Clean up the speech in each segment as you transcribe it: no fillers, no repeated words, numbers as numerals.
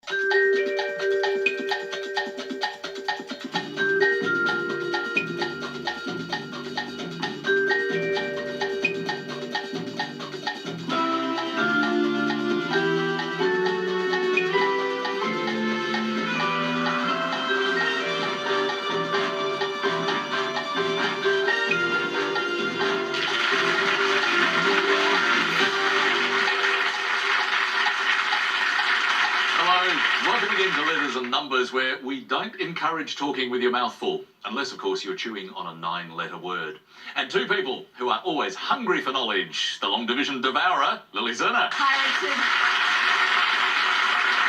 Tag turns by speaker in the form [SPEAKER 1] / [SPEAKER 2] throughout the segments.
[SPEAKER 1] Welcome again to Letters and Numbers, where we don't encourage talking with your mouth full, unless, of course, you're chewing on a 9-letter word. And two people who are always hungry for knowledge, the long division devourer, Lily Serna.
[SPEAKER 2] Hi,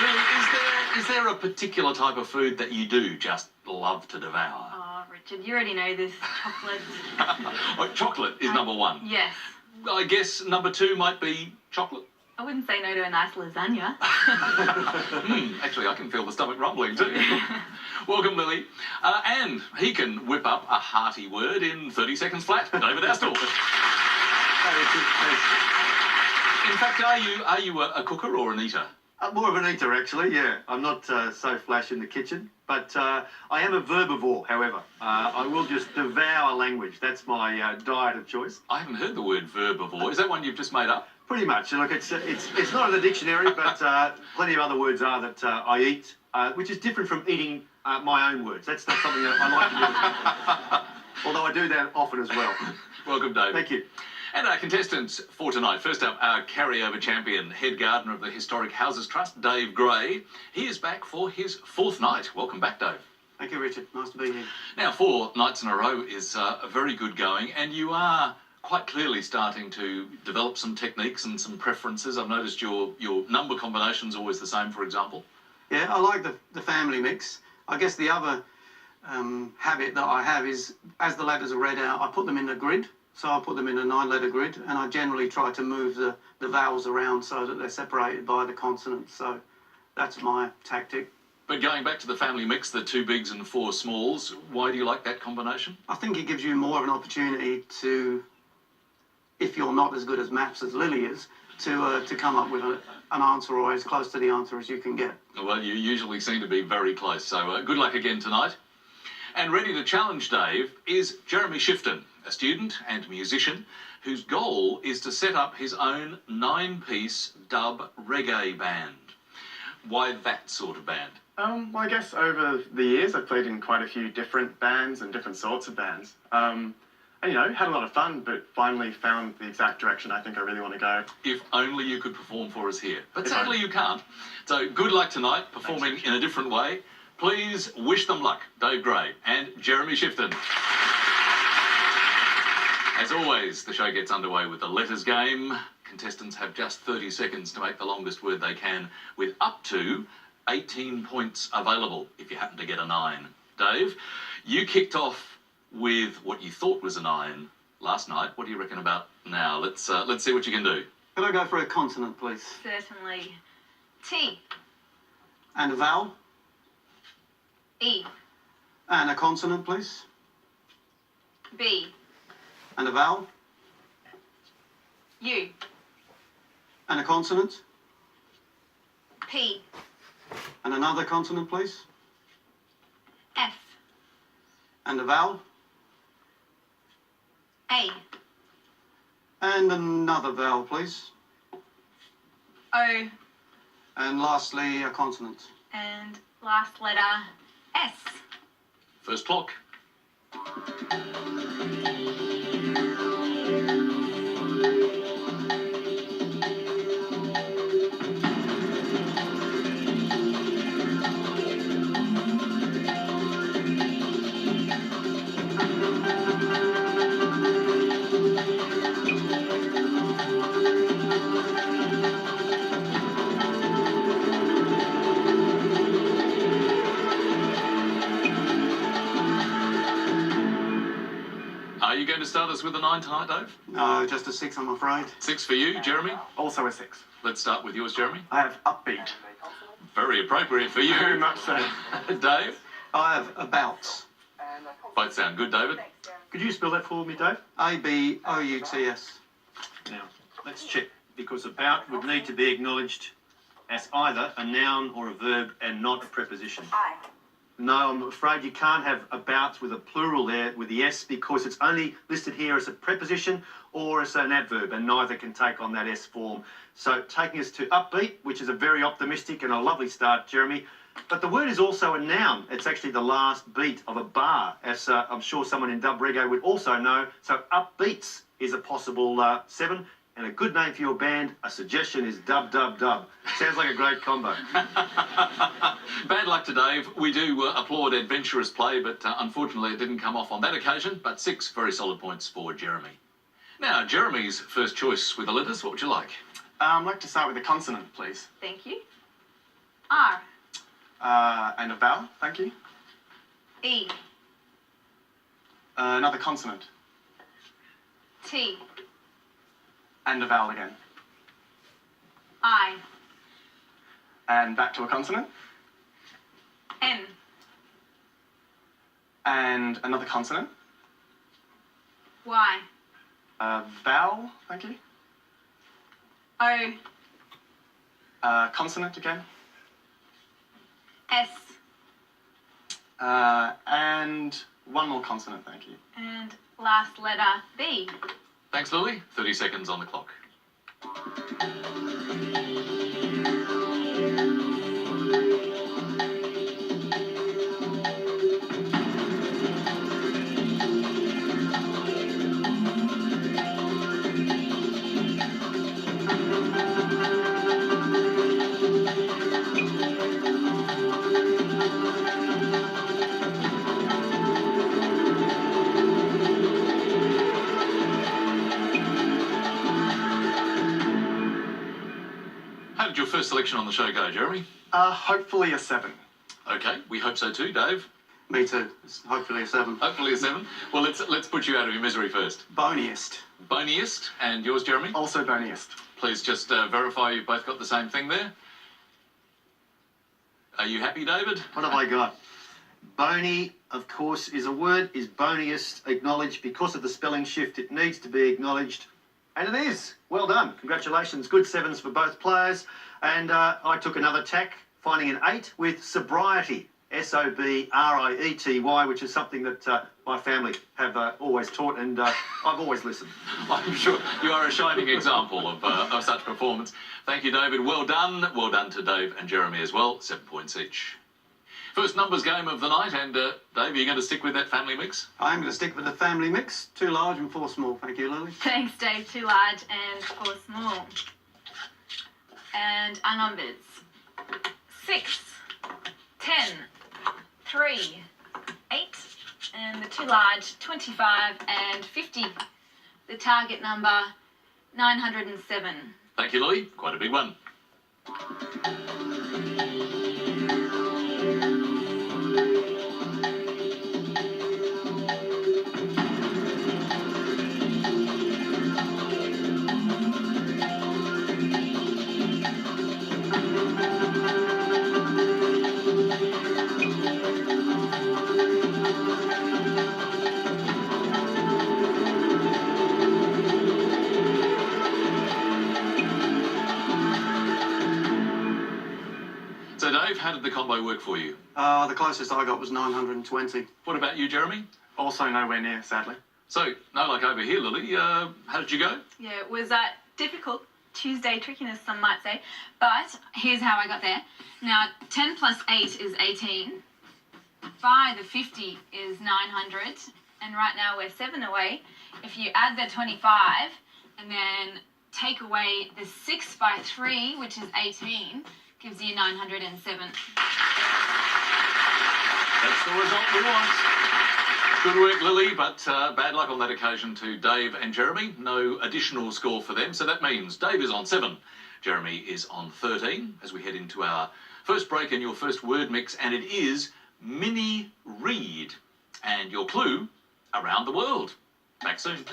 [SPEAKER 1] Lily, is there a particular type of food that you do just love to devour?
[SPEAKER 2] Oh, Richard, you already know this. Chocolate.
[SPEAKER 1] Oh, chocolate is number one.
[SPEAKER 2] Yes.
[SPEAKER 1] I guess number two might be chocolate.
[SPEAKER 2] I wouldn't say no to a nice lasagna.
[SPEAKER 1] Actually, I can feel the stomach rumbling too. Welcome, Lily. And he can whip up a hearty word in 30 seconds flat. David Astle. In fact, are you a cooker or an eater?
[SPEAKER 3] More of an eater, actually, yeah. I'm not so flash in the kitchen, but I am a verbivore, however. I will just devour language. That's my diet of choice.
[SPEAKER 1] I haven't heard the word verbivore. Is that one you've just made up?
[SPEAKER 3] Pretty much. Look, it's not in the dictionary, but plenty of other words are that I eat, which is different from eating my own words. That's not something that I like to do. Although I do that often as well.
[SPEAKER 1] Welcome, David.
[SPEAKER 3] Thank you.
[SPEAKER 1] And our contestants for tonight. First up, our carryover champion, head gardener of the Historic Houses Trust, Dave Gray. He is back for his 4th night. Welcome back, Dave.
[SPEAKER 3] Thank you, Richard. Nice to be here.
[SPEAKER 1] Now, 4 nights in a row is a very good going, and you are quite clearly starting to develop some techniques and some preferences. I've noticed your number combination's always the same, for example.
[SPEAKER 4] Yeah, I like the family mix. I guess the other habit that I have is, as the letters are read out, I put them in a grid. So I put them in a 9-letter grid, and I generally try to move the vowels around so that they're separated by the consonants. So that's my tactic.
[SPEAKER 1] But going back to the family mix, the 2 bigs and 4 smalls, why do you like that combination?
[SPEAKER 4] I think it gives you more of an opportunity to, if you're not as good as maths as Lily is, to come up with an answer or as close to the answer as you can get.
[SPEAKER 1] Well, you usually seem to be very close, so good luck again tonight. And ready to challenge Dave is Jeremy Schiftan, a student and musician whose goal is to set up his own 9-piece dub reggae band. Why that sort of band?
[SPEAKER 5] Well, I guess over the years I've played in quite a few different bands and different sorts of bands. And, you know, had a lot of fun, but finally found the exact direction I think I really want to go.
[SPEAKER 1] If only you could perform for us here. But sadly you can't. So good luck tonight, performing in a different way. Please wish them luck, Dave Gray and Jeremy Schiftan. As always, the show gets underway with the letters game. Contestants have just 30 seconds to make the longest word they can, with up to 18 points available if you happen to get a 9. Dave, you kicked off with what you thought was a 9 last night. What do you reckon about now? Let's see what you can do.
[SPEAKER 4] Could I go for a consonant, please?
[SPEAKER 2] Certainly. T.
[SPEAKER 4] And a vowel?
[SPEAKER 2] E.
[SPEAKER 4] And a consonant, please?
[SPEAKER 2] B.
[SPEAKER 4] And a vowel?
[SPEAKER 2] U.
[SPEAKER 4] And a consonant?
[SPEAKER 2] P.
[SPEAKER 4] And another consonant, please?
[SPEAKER 2] F.
[SPEAKER 4] And a vowel?
[SPEAKER 2] A.
[SPEAKER 4] And another vowel, please?
[SPEAKER 2] O.
[SPEAKER 4] And lastly, a consonant.
[SPEAKER 2] And last letter, S.
[SPEAKER 1] First clock. Are you going to start us with a 9 tonight, Dave?
[SPEAKER 4] No, just a 6, I'm afraid.
[SPEAKER 1] 6 for you, Jeremy?
[SPEAKER 5] Also a 6.
[SPEAKER 1] Let's start with yours, Jeremy.
[SPEAKER 5] I have upbeat.
[SPEAKER 1] Very appropriate for you.
[SPEAKER 5] Very much so.
[SPEAKER 1] Dave?
[SPEAKER 4] I have about.
[SPEAKER 1] Both sound good, David.
[SPEAKER 3] Could you spell that for me, Dave?
[SPEAKER 4] A-B-O-U-T-S.
[SPEAKER 3] Now, let's check, because about would need to be acknowledged as either a noun or a verb and not a preposition?
[SPEAKER 2] I.
[SPEAKER 3] No, I'm afraid you can't have about with a plural there with the S because it's only listed here as a preposition or as an adverb, and neither can take on that S form. So taking us to upbeat, which is a very optimistic and a lovely start, Jeremy. But the word is also a noun. It's actually the last beat of a bar, as I'm sure someone in dub reggae would also know. So upbeats is a possible 7. And a good name for your band, a suggestion is Dub Dub Dub. Sounds like a great combo.
[SPEAKER 1] Bad luck to Dave. We do applaud adventurous play, but unfortunately it didn't come off on that occasion. But 6 very solid points for Jeremy. Now, Jeremy's first choice with the letters. What would you like?
[SPEAKER 5] I'd like to start with a consonant, please.
[SPEAKER 2] Thank you. R.
[SPEAKER 5] And a vowel, thank you.
[SPEAKER 2] E.
[SPEAKER 5] Another consonant.
[SPEAKER 2] T.
[SPEAKER 5] And a vowel again.
[SPEAKER 2] I.
[SPEAKER 5] And back to a consonant.
[SPEAKER 2] N.
[SPEAKER 5] And another consonant.
[SPEAKER 2] Y.
[SPEAKER 5] Vowel, thank you.
[SPEAKER 2] O.
[SPEAKER 5] Consonant again.
[SPEAKER 2] S.
[SPEAKER 5] And one more consonant, thank you.
[SPEAKER 2] And last letter B.
[SPEAKER 1] Thanks, Lily. 30 seconds on the clock. How did your first selection on the show go, Jeremy?
[SPEAKER 5] Hopefully a 7.
[SPEAKER 1] Okay, we hope so too, Dave.
[SPEAKER 4] Me too. It's hopefully a 7.
[SPEAKER 1] Hopefully a 7. Well, let's put you out of your misery first.
[SPEAKER 4] Boniest.
[SPEAKER 1] Boniest, and yours, Jeremy?
[SPEAKER 5] Also boniest.
[SPEAKER 1] Please just verify you've both got the same thing there. Are you happy, David?
[SPEAKER 3] What have I got? Bony, of course, is a word. Is boniest acknowledged because of the spelling shift? It needs to be acknowledged. And it is. Well done. Congratulations. Good 7s for both players. And I took another tack, finding an 8 with sobriety. Sobriety, which is something that my family have always taught, and I've always listened.
[SPEAKER 1] I'm sure you are a shining example of such performance. Thank you, David. Well done. Well done to Dave and Jeremy as well. 7 points each. First numbers game of the night, and Dave, are you going to stick with that family mix?
[SPEAKER 4] I'm going to stick with the family mix. 2 large and 4 small. Thank you, Lily.
[SPEAKER 2] Thanks, Dave. 2 large and 4 small. And our numbers. 6, 10, 3, 8, and the 2 large, 25 and 50. The target number, 907.
[SPEAKER 1] Thank you, Lily. Quite a big one. So, Dave, how did the combo work for you?
[SPEAKER 4] The closest I got was 920.
[SPEAKER 1] What about you, Jeremy?
[SPEAKER 5] Also nowhere near, sadly.
[SPEAKER 1] So, no luck over here, Lily. How did you go?
[SPEAKER 2] Yeah, it was difficult. Tuesday trickiness, some might say. But here's how I got there. Now, 10 plus 8 is 18. By the 50 is 900. And right now we're 7 away. If you add the 25 and then take away the 6 by 3, which is 18, gives you 907.
[SPEAKER 1] That's the result we want. Good work, Lily, but bad luck on that occasion to Dave and Jeremy. No additional score for them, so that means Dave is on 7. Jeremy is on 13 as we head into our first break in your first word mix, and it is mini read. And your clue, around the world. Back soon.